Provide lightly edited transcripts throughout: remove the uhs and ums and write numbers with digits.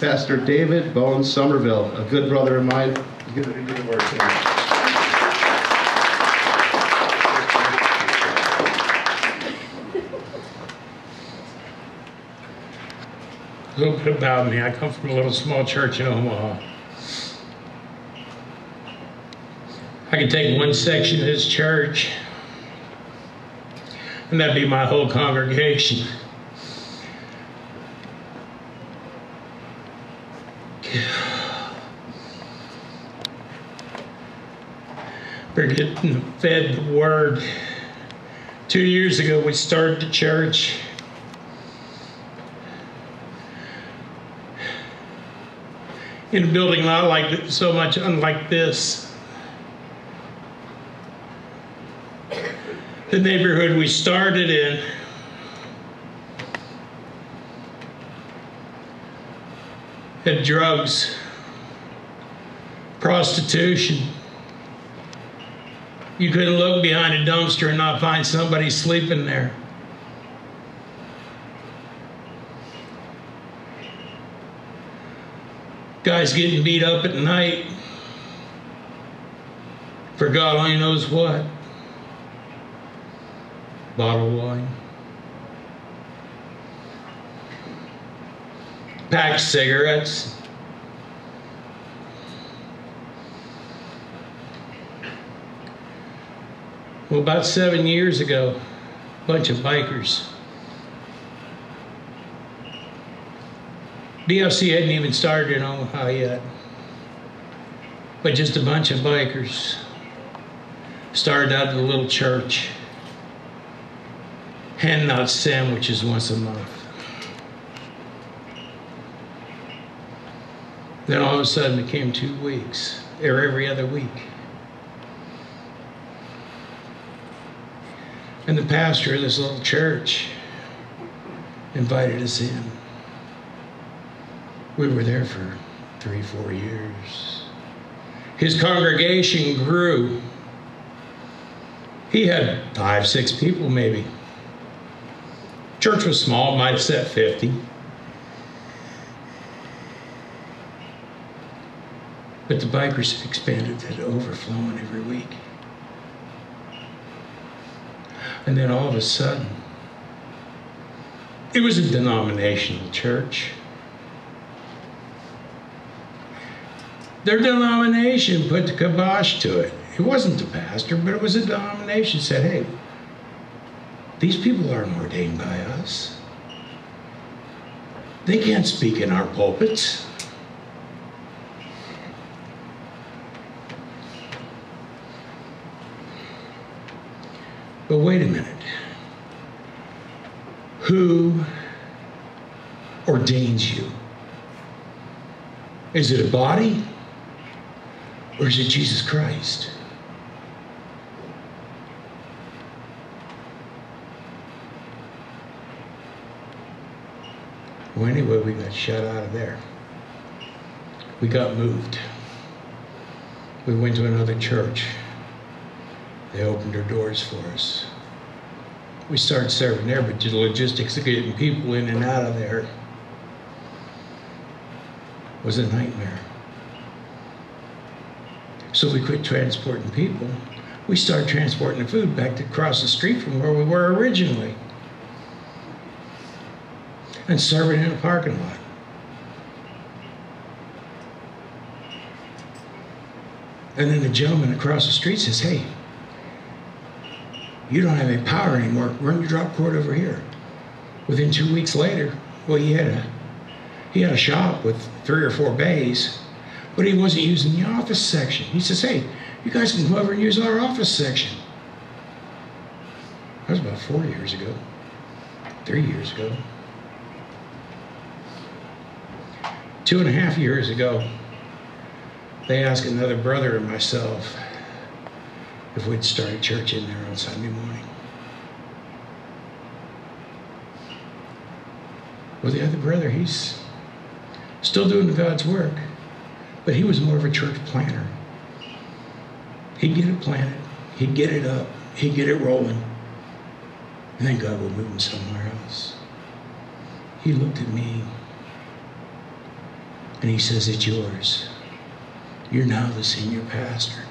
Pastor David Bones Somerville, a good brother of mine. He's going to do the word tonight. A little bit about me. I come from a little small church in Omaha. I can take one section of this church, and that'd be my whole congregation. We're getting fed the word. 2 years ago, we started the church. In a building not like so much unlike this. The neighborhood we started in had drugs, prostitution. You couldn't look behind a dumpster and not find somebody sleeping there. Guys getting beat up at night for God only knows what. Bottled wine. Packed cigarettes. Well, about 7 years ago, a bunch of bikers. DFC hadn't even started in Omaha yet, but just a bunch of bikers started out at a little church, handing out sandwiches once a month. Then all of a sudden it came 2 weeks, or every other week. And the pastor of this little church invited us in. We were there for 3-4 years. His congregation grew. He had 5-6 people maybe. Church was small, might have set 50. But the bikers expanded to overflowing every week. And then all of a sudden, it was a denominational church. Their denomination put the kibosh to it. It wasn't the pastor, but it was a denomination that said, hey, these people aren't ordained by us. They can't speak in our pulpits. But wait a minute. Who ordains you? Is it a body? Or is it Jesus Christ? Well, anyway, we got shut out of there. We got moved. We went to another church. They opened their doors for us. We started serving there, but the logistics of getting people in and out of there was a nightmare. So we quit transporting people. We started transporting the food back across the street from where we were originally and serving in a parking lot. And then the gentleman across the street says, hey, you don't have any power anymore. Run your drop cord over here. Within 2 weeks later, well, he had a shop with 3 or 4 bays, but he wasn't using the office section. He says, hey, you guys can come over and use our office section. That was about 4 years ago, 3 years ago. 2.5 years ago, they asked another brother and myself if we'd start a church in there on Sunday morning. Well, the other brother, he's still doing God's work, but he was more of a church planner. He'd get it planted, he'd get it up, he'd get it rolling, and then God would move him somewhere else. He looked at me And he says, it's yours. You're now the senior pastor.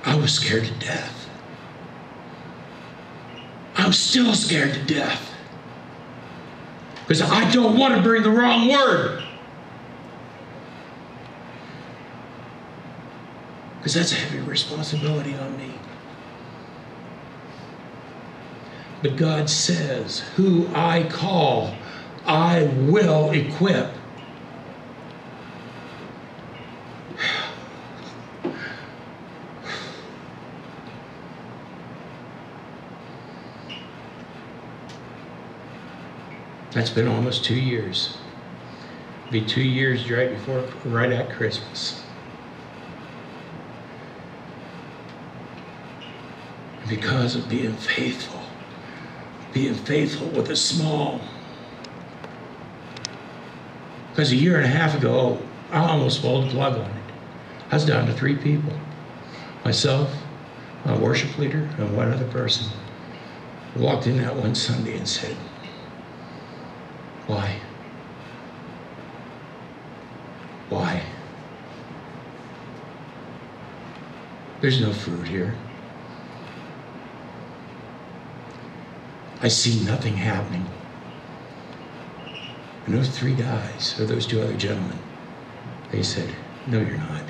I was scared to death. I'm still scared to death. Because I don't want to bring the wrong word. Because that's a heavy responsibility on me. But God says, who I call, I will equip. That's been almost 2 years. It'll be 2 years right at Christmas. Because of being faithful with a small. Because a year and a half ago, I almost pulled the plug on it. I was down to 3 people. Myself, my worship leader, and one other person. I walked in that one Sunday and said, why? Why? There's no fruit here. I see nothing happening. And those 3 guys, or those 2 other gentlemen, they said, no, you're not.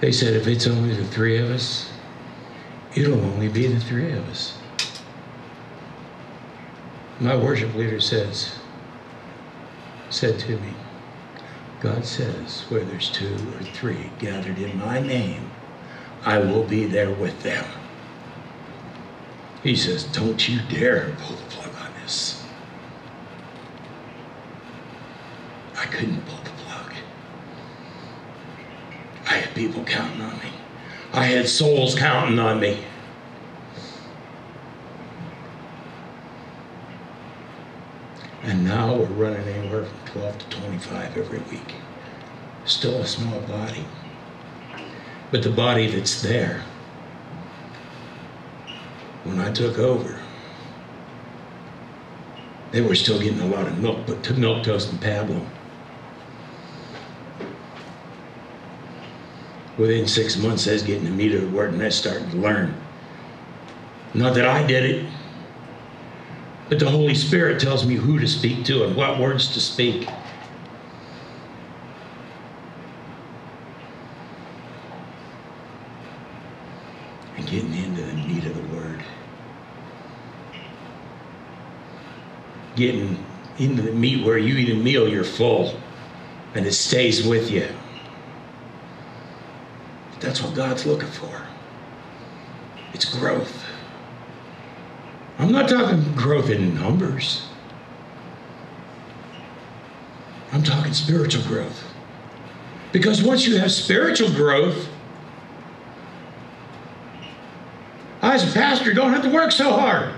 They said, if it's only the 3 of us, it'll only be the 3 of us. My worship leader said to me, God says, where there's 2 or 3 gathered in my name, I will be there with them. He says, don't you dare pull the plug on this. I couldn't pull the plug. I had people counting on me. I had souls counting on me. And now we're running anywhere from 12 to 25 every week. Still a small body. But the body that's there, when I took over, they were still getting a lot of milk, but to milk toast and pablum. Within 6 months, I was getting the meat of the word, and I started to learn. Not that I did it, but the Holy Spirit tells me who to speak to and what words to speak. And getting into the meat of the word. Getting into the meat where you eat a meal, you're full, and it stays with you. That's what God's looking for. It's growth. I'm not talking growth in numbers. I'm talking spiritual growth. Because once you have spiritual growth, I as a pastor don't have to work so hard.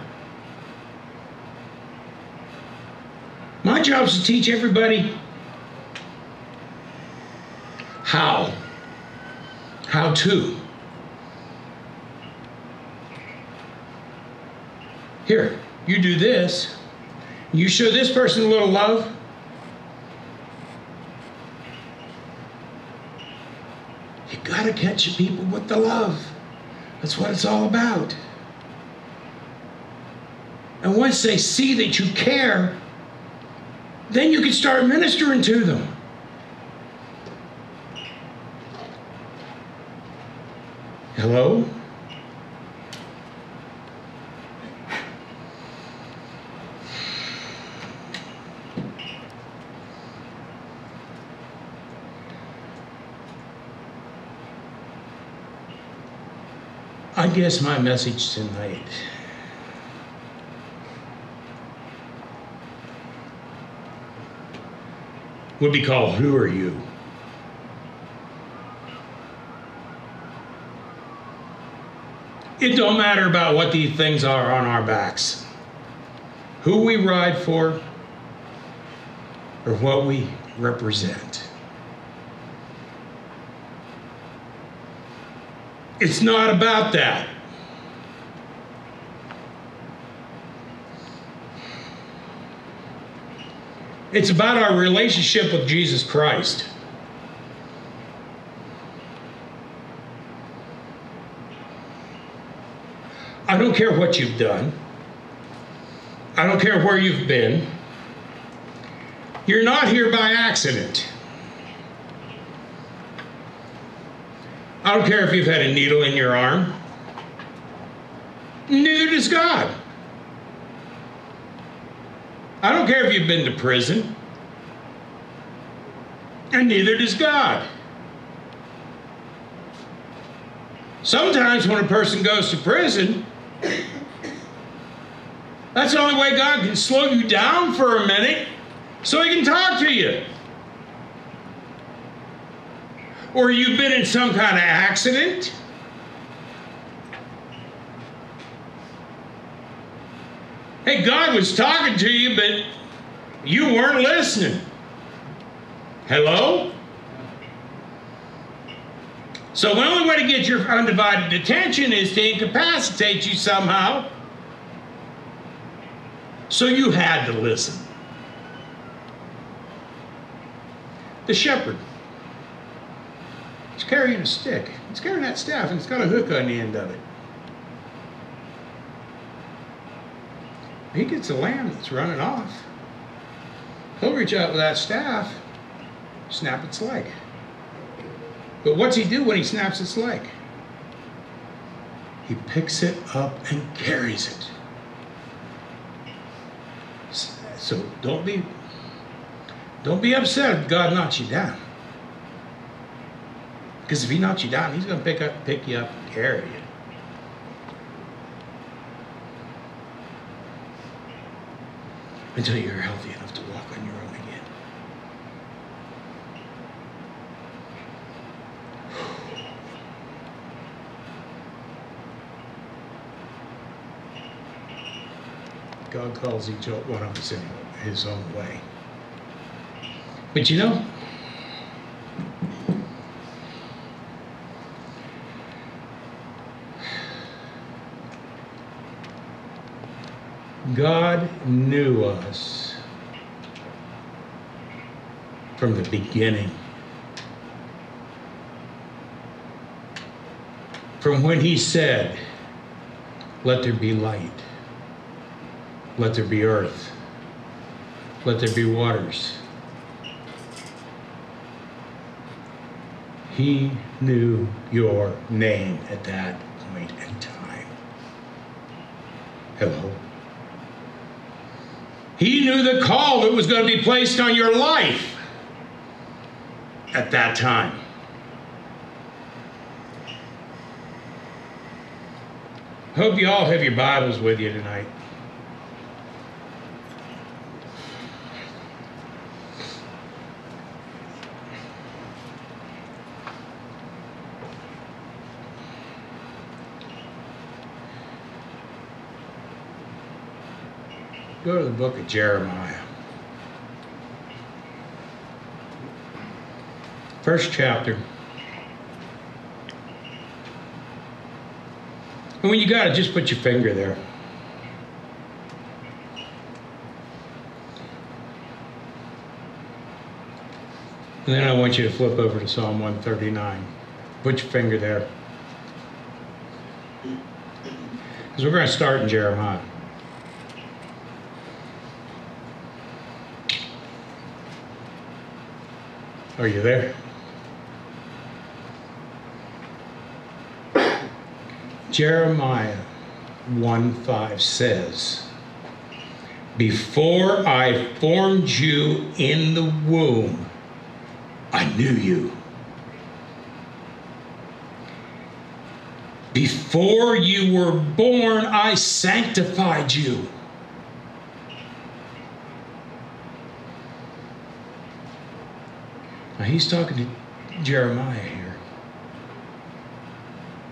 My job is to teach everybody how to. Here, you do this. You show this person a little love. You gotta catch people with the love. That's what it's all about. And once they see that you care, then you can start ministering to them. Hello? I guess my message tonight would be called, Who Are You? It don't matter about what these things are on our backs, who we ride for, or what we represent. It's not about that. It's about our relationship with Jesus Christ. I don't care what you've done. I don't care where you've been. You're not here by accident. I don't care if you've had a needle in your arm. Neither does God. I don't care if you've been to prison. And neither does God. Sometimes when a person goes to prison, that's the only way God can slow you down for a minute so He can talk to you. Or you've been in some kind of accident. Hey, God was talking to you, but you weren't listening. Hello? So the only way to get your undivided attention is to incapacitate you somehow. So you had to listen. The shepherd. He's carrying a stick. He's carrying that staff, and it's got a hook on the end of it. He gets a lamb that's running off. He'll reach out with that staff, snap its leg. But what's he do when he snaps its leg? He picks it up and carries it. So don't be upset if God knocks you down. Because if He knocks you down, He's going to pick you up and carry you. Until you're healthy enough to walk on your own again. God calls each one of us in His own way. But you know, God knew us from the beginning. From when He said, "Let there be light. Let there be earth. Let there be waters." He knew your name at that point in time. Hello? He knew the call that was going to be placed on your life at that time. Hope you all have your Bibles with you tonight. Go to the book of Jeremiah. First chapter. And when you got it, just put your finger there. And then I want you to flip over to Psalm 139. Put your finger there. Because we're going to start in Jeremiah. Are you there? Jeremiah 1:5 says, "Before I formed you in the womb, I knew you. Before you were born, I sanctified you." Now he's talking to Jeremiah here.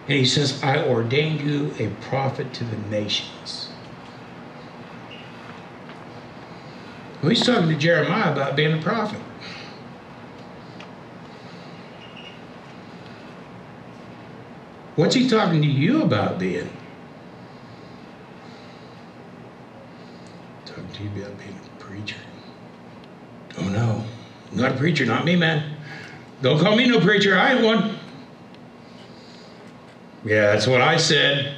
And he says, "I ordained you a prophet to the nations." Well, he's talking to Jeremiah about being a prophet. What's he talking to you about being? Talking to you about being a preacher. Oh no, I'm not a preacher, not me, man. Don't call me no preacher, I ain't one. Yeah, that's what I said.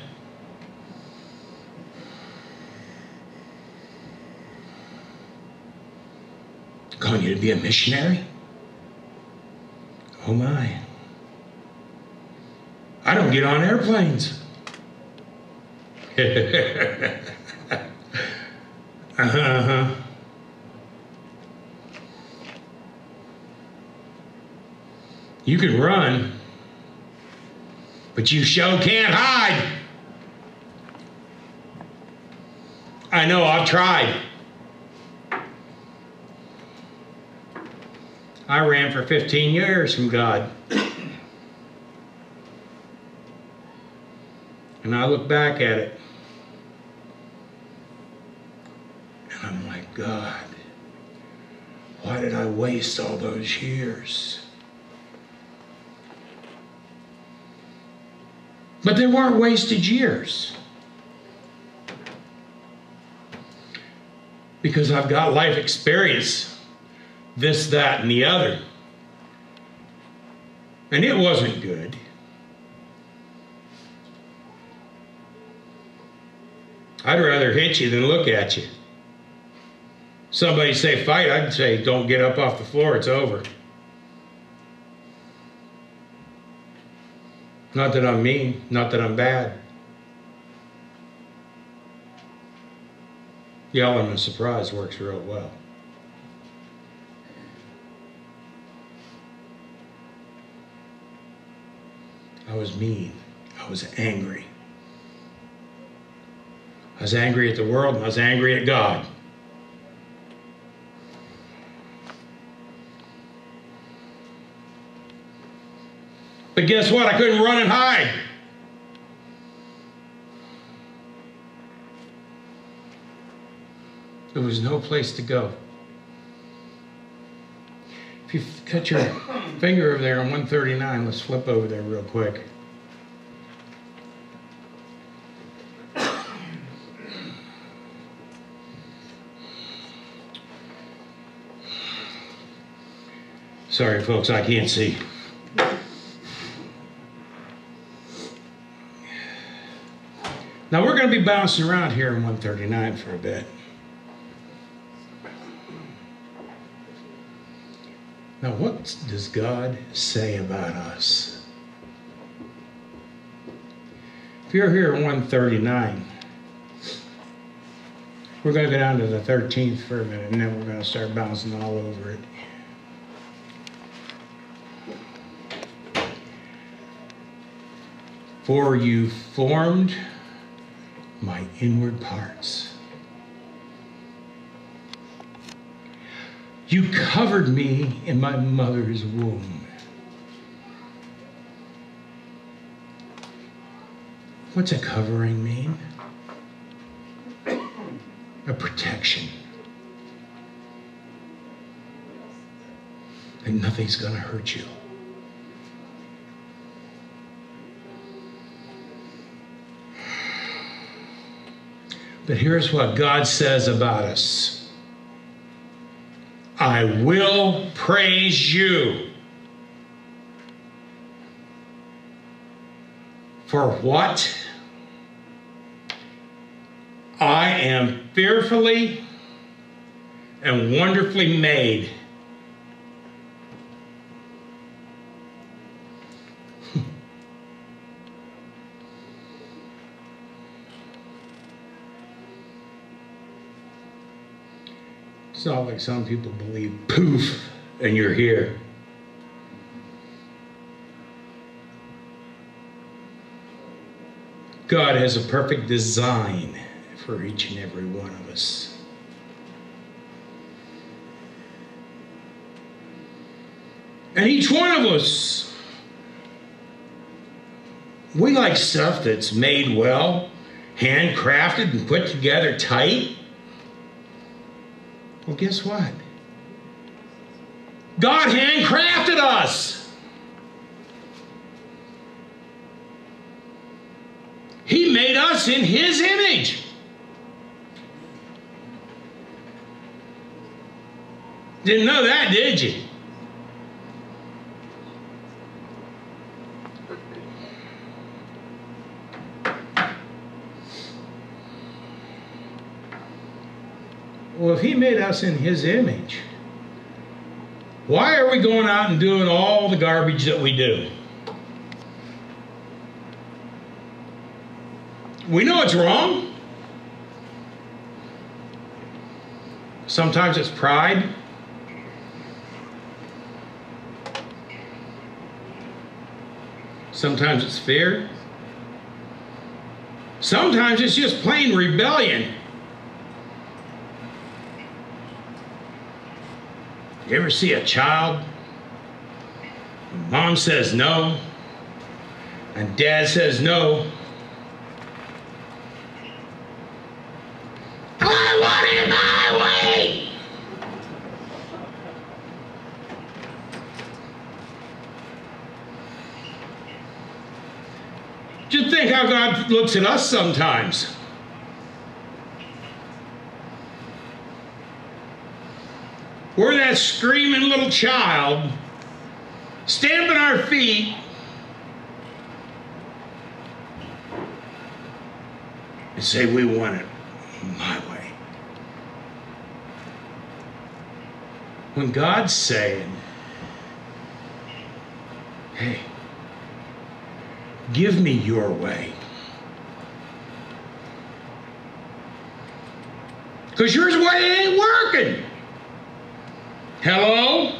Calling you to be a missionary? Oh my. I don't get on airplanes. Uh-huh. You can run, but you sure can't hide. I know, I've tried. I ran for 15 years from God. And I look back at it. And I'm like, God, why did I waste all those years? But they weren't wasted years. Because I've got life experience. This, that, and the other. And it wasn't good. I'd rather hit you than look at you. Somebody say fight, I'd say don't get up off the floor, it's over. Not that I'm mean, not that I'm bad. The element of surprise works real well. I was mean. I was angry. I was angry at the world and I was angry at God. But guess what? I couldn't run and hide. There was no place to go. If you cut your finger over there on 139, let's flip over there real quick. Sorry, folks, I can't see. Now we're going to be bouncing around here in 139 for a bit. Now, what does God say about us? If you're here at 139, we're going to go down to the 13th for a minute, and then we're going to start bouncing all over it. For you formed my inward parts. You covered me in my mother's womb. What's a covering mean? A protection. That nothing's going to hurt you. But here's what God says about us. I will praise you. For what? I am fearfully and wonderfully made. It's not like some people believe, poof, and you're here. God has a perfect design for each and every one of us. And each one of us, we like stuff that's made well, handcrafted and put together tight. Well, guess what? God handcrafted us. He made us in His image. Didn't know that, did you? Well, if he made us in his image, why are we going out and doing all the garbage that we do? We know it's wrong. Sometimes it's pride. Sometimes it's fear. Sometimes it's just plain rebellion. You ever see a child? Mom says no, and dad says no. I want it my way! Just think how God looks at us sometimes. We're that screaming little child, stamping our feet, and say we want it my way. When God's saying, hey, give me your way. Because yours way ain't working. Hello?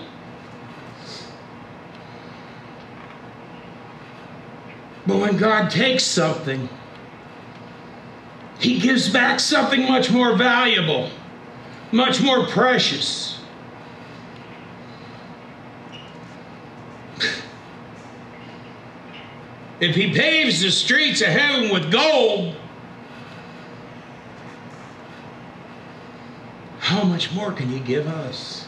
But when God takes something, he gives back something much more valuable, much more precious. If he paves the streets of heaven with gold, how much more can he give us?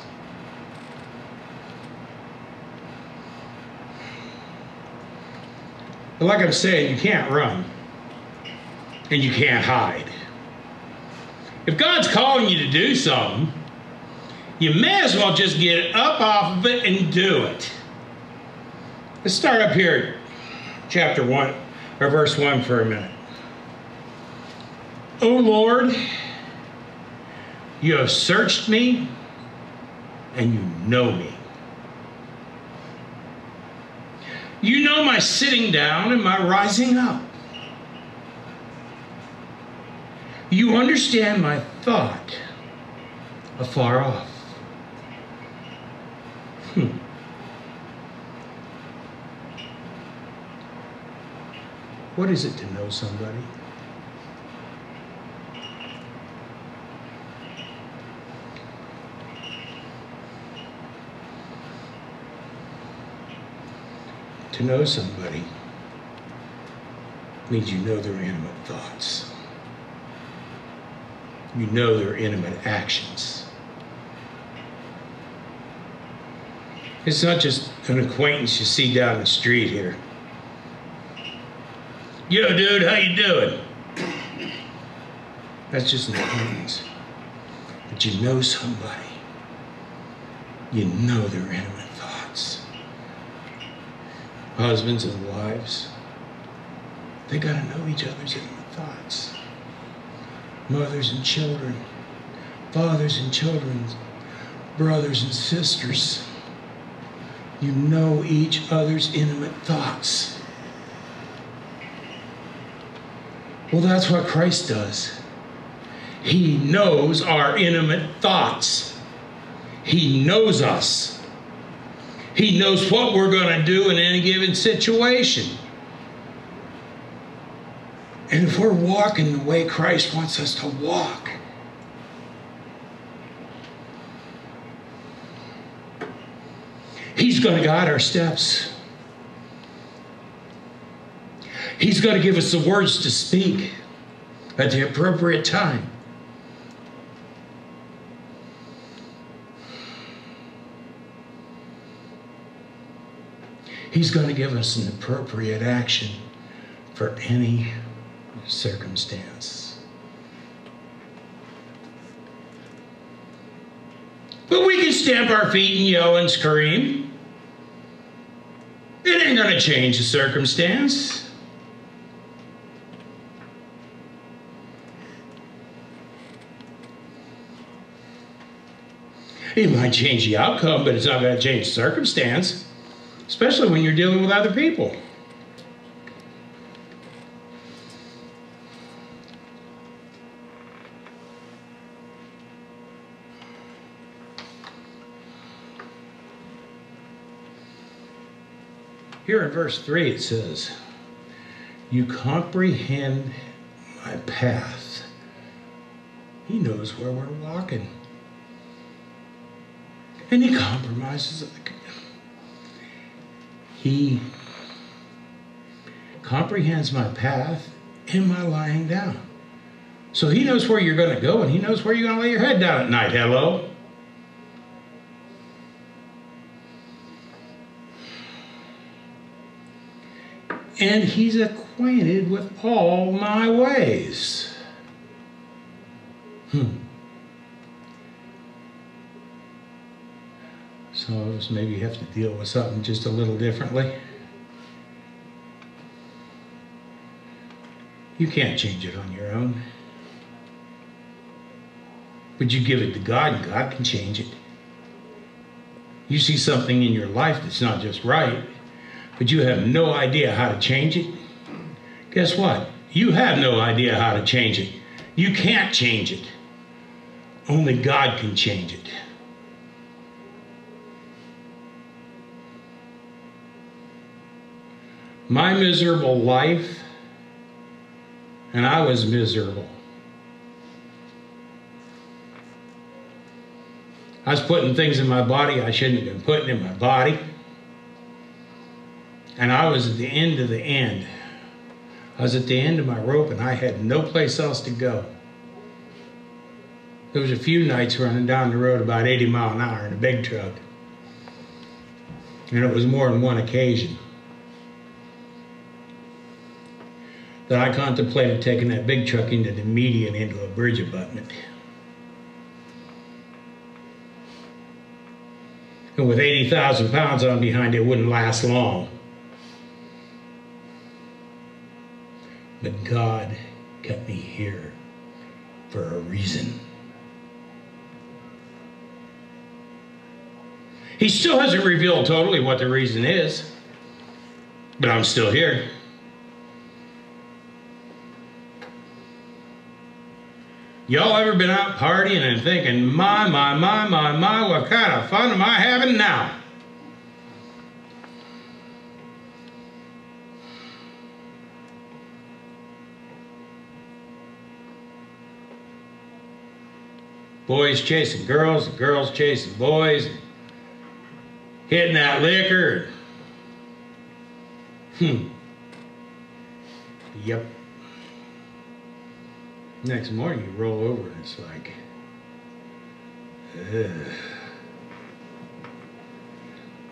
But like I'm saying, you can't run and you can't hide. If God's calling you to do something, you may as well just get up off of it and do it. Let's start up here, chapter 1, or verse 1 for a minute. O Lord, you have searched me and you know me. You know my sitting down and my rising up. You understand my thought afar off. What is it to know somebody? To know somebody means you know their intimate thoughts. You know their intimate actions. It's not just an acquaintance you see down the street here. Yo, dude, how you doing? That's just an acquaintance. But you know somebody. You know their intimate thoughts. Husbands and wives, they got to know each other's intimate thoughts. Mothers and children, fathers and children, brothers and sisters. You know each other's intimate thoughts. Well, that's what Christ does. He knows our intimate thoughts. He knows us. He knows what we're going to do in any given situation. And if we're walking the way Christ wants us to walk, he's going to guide our steps. He's going to give us the words to speak at the appropriate time. He's going to give us an appropriate action for any circumstance. But we can stamp our feet and yell and scream. It ain't going to change the circumstance. It might change the outcome, but it's not going to change the circumstance, especially when you're dealing with other people. Here in verse 3 it says, "You comprehend my path." He knows where we're walking. And he compromises. He comprehends my path and my lying down. So he knows where you're going to go, and he knows where you're going to lay your head down at night. Hello? And he's acquainted with all my ways. So maybe you have to deal with something just a little differently. You can't change it on your own. But you give it to God, and God can change it. You see something in your life that's not just right, but you have no idea how to change it. Guess what? You have no idea how to change it. You can't change it. Only God can change it. My miserable life, and I was miserable. I was putting things in my body I shouldn't have been putting in my body. And I was at the end of the end. I was at the end of my rope, and I had no place else to go. There was a few nights running down the road about 80 miles an hour in a big truck. And it was more than one occasion that I contemplated taking that big truck into the median into a bridge abutment. And with 80,000 pounds on behind, it wouldn't last long. But God kept me here for a reason. He still hasn't revealed totally what the reason is, but I'm still here. Y'all ever been out partying and thinking, my, what kind of fun am I having now? Boys chasing girls, and girls chasing boys, and hitting that liquor. Yep. Next morning you roll over and it's like, ugh.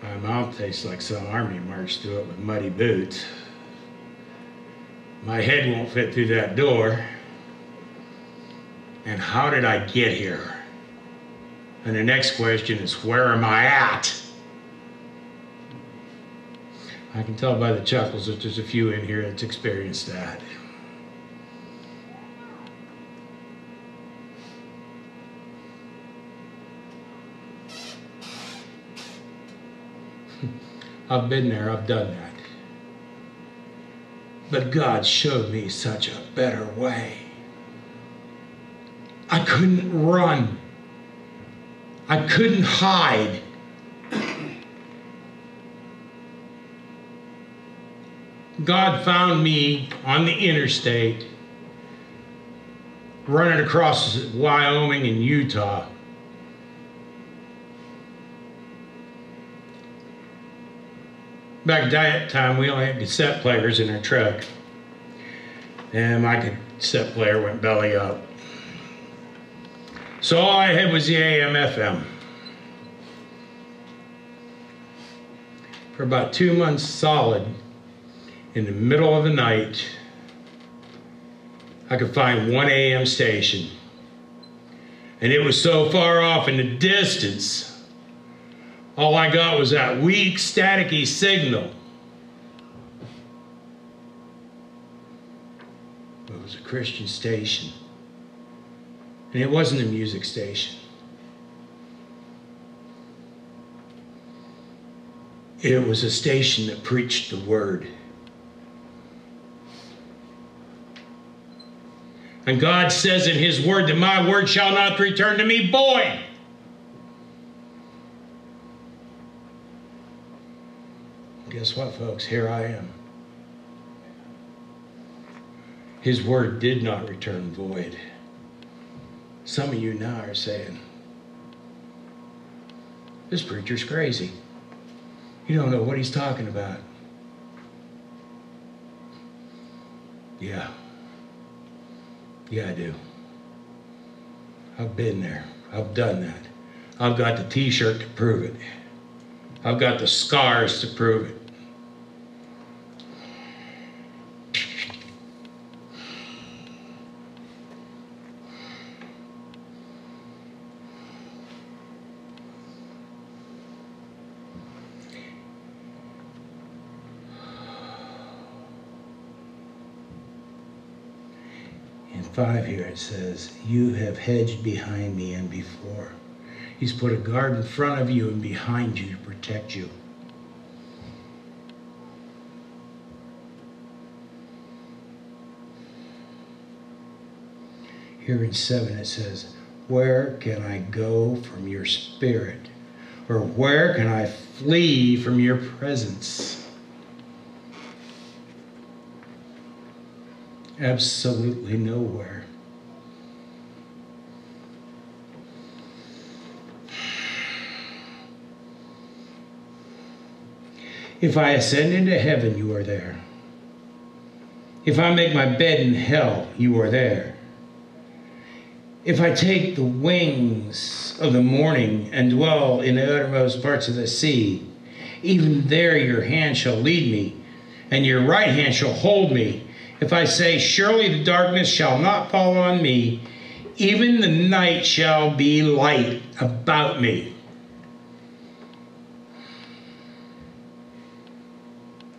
My mouth tastes like some army marched through it with muddy boots. My head won't fit through that door. And how did I get here? And the next question is, where am I at? I can tell by the chuckles that there's a few in here that's experienced that. I've been there, I've done that. But God showed me such a better way. I couldn't run. I couldn't hide. God found me on the interstate, running across Wyoming and Utah. Back at that time, we only had cassette players in our truck. And my cassette player went belly up. So all I had was the AM, FM. For about 2 months solid, in the middle of the night, I could find one AM station. And it was so far off in the distance, all I got was that weak, staticky signal. It was a Christian station. And it wasn't a music station. It was a station that preached the word. And God says in his word that my word shall not return to me void. Guess what, folks? Here I am. His word did not return void. Some of you now are saying, this preacher's crazy. You don't know what he's talking about. Yeah. Yeah, I do. I've been there. I've done that. I've got the t-shirt to prove it. I've got the scars to prove it. In 5 here it says, you have hedged behind me and before. He's put a guard in front of you and behind you to protect you. Here in 7 it says, where can I go from your spirit? Or where can I flee from your presence? Absolutely nowhere. If I ascend into heaven, you are there. If I make my bed in hell, you are there. If I take the wings of the morning and dwell in the uttermost parts of the sea, even there your hand shall lead me, and your right hand shall hold me. If I say, surely the darkness shall not fall on me, even the night shall be light about me.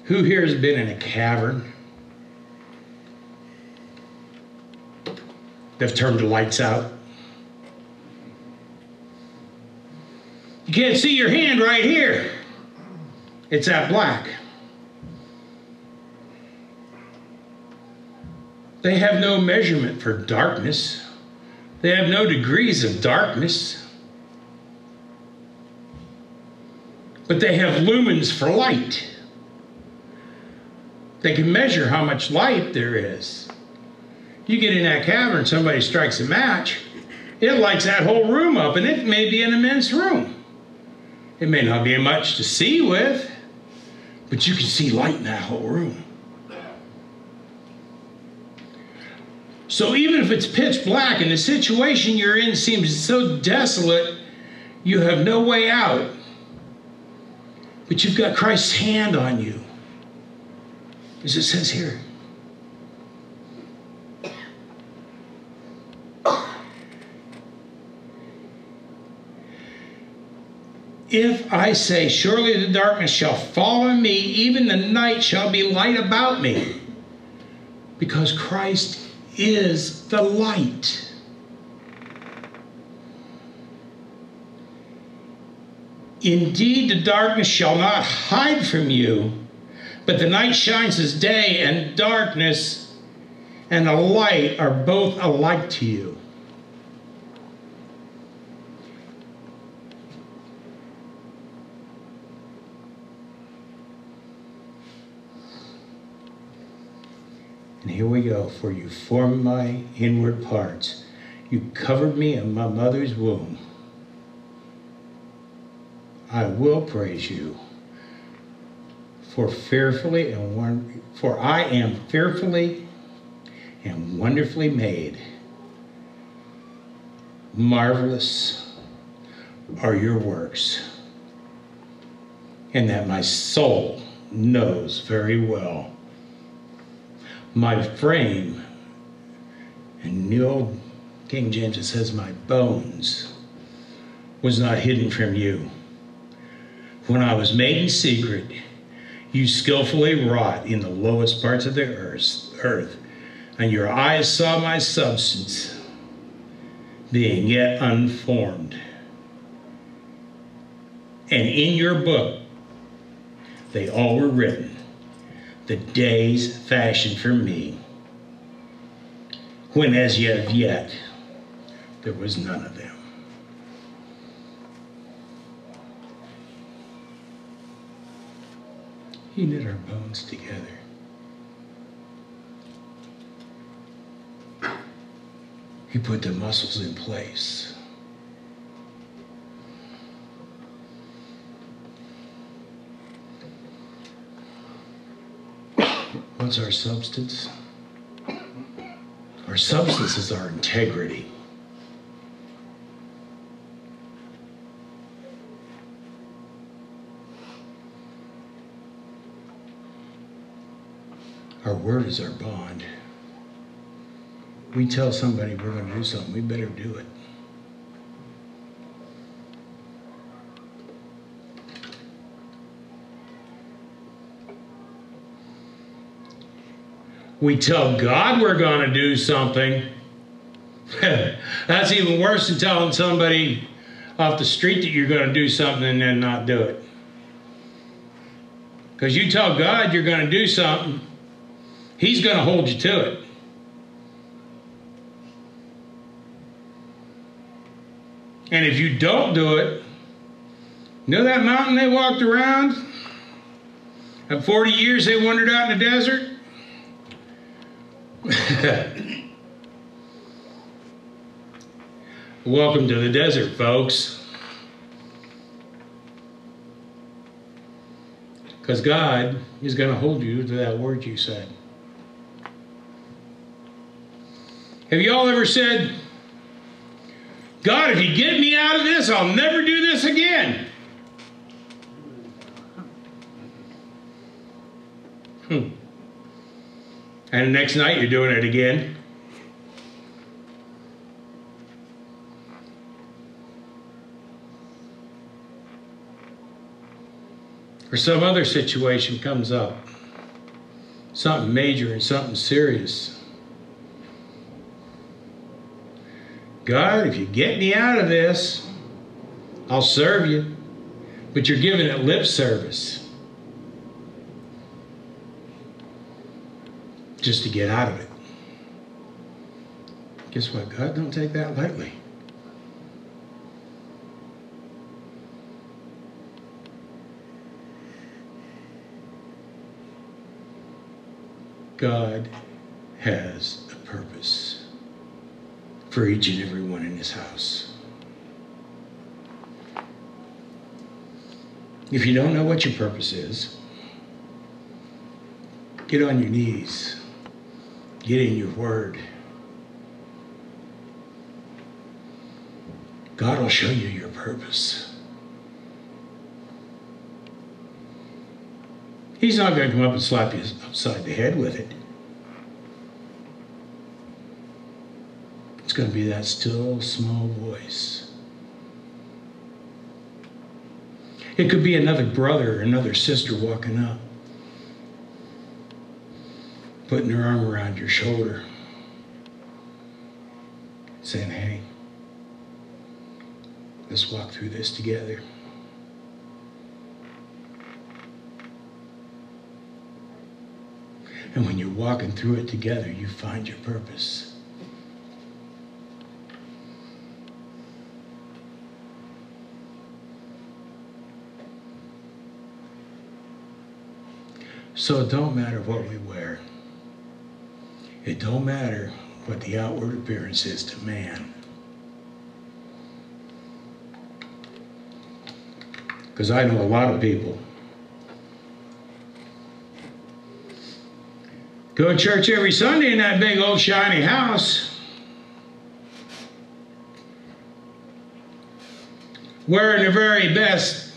Who here has been in a cavern? They've turned the lights out. You can't see your hand right here. It's that black. They have no measurement for darkness. They have no degrees of darkness. But they have lumens for light. They can measure how much light there is. You get in that cavern, somebody strikes a match, it lights that whole room up, and it may be an immense room. It may not be much to see with, but you can see light in that whole room. So even if it's pitch black and the situation you're in seems so desolate, you have no way out. But you've got Christ's hand on you, as it says here. If I say, surely the darkness shall fall on me, even the night shall be light about me. Because Christ is the light. Indeed, the darkness shall not hide from you, but the night shines as day, and darkness and the light are both alike to you. And here we go. For you formed my inward parts. You covered me in my mother's womb. I will praise you. For I am fearfully and wonderfully made. Marvelous are your works, and that my soul knows very well. My frame and no King James, it says, my bones was not hidden from you. When I was made in secret, you skillfully wrought in the lowest parts of the earth, and your eyes saw my substance, being yet unformed. And in your book, they all were written, the days fashioned for me, when as yet there was none of them. He knit our bones together. He put the muscles in place. What's our substance? Our substance is our integrity. Our word is our bond. We tell somebody we're going to do something, we better do it. We tell God we're going to do something. That's even worse than telling somebody off the street that you're going to do something and then not do it. Because you tell God you're going to do something, He's going to hold you to it. And if you don't do it, you know that mountain they walked around? And 40 years they wandered out in the desert? Welcome to the desert, folks. Because God is going to hold you to that word you said. Have you all ever said, God, if you get me out of this, I'll never do this again? And the next night you're doing it again. Or some other situation comes up. Something major and something serious. God, if you get me out of this, I'll serve you. But you're giving it lip service. Just to get out of it. Guess what? God don't take that lightly. God has a purpose for each and every one in His house. If you don't know what your purpose is, get on your knees. Get in your word. God will show you your purpose. He's not going to come up and slap you upside the head with it. It's going to be that still, small voice. It could be another brother or another sister walking up, putting their arm around your shoulder, saying, hey, let's walk through this together. And when you're walking through it together, you find your purpose. So it don't matter what we wear. It don't matter what the outward appearance is to man. Because I know a lot of people go to church every Sunday in that big old shiny house, wearing their very best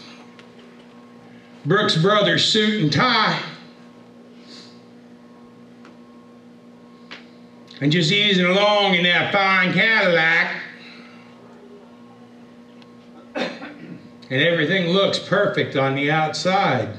Brooks Brothers suit and tie. and just easing along in that fine Cadillac. And everything looks perfect on the outside.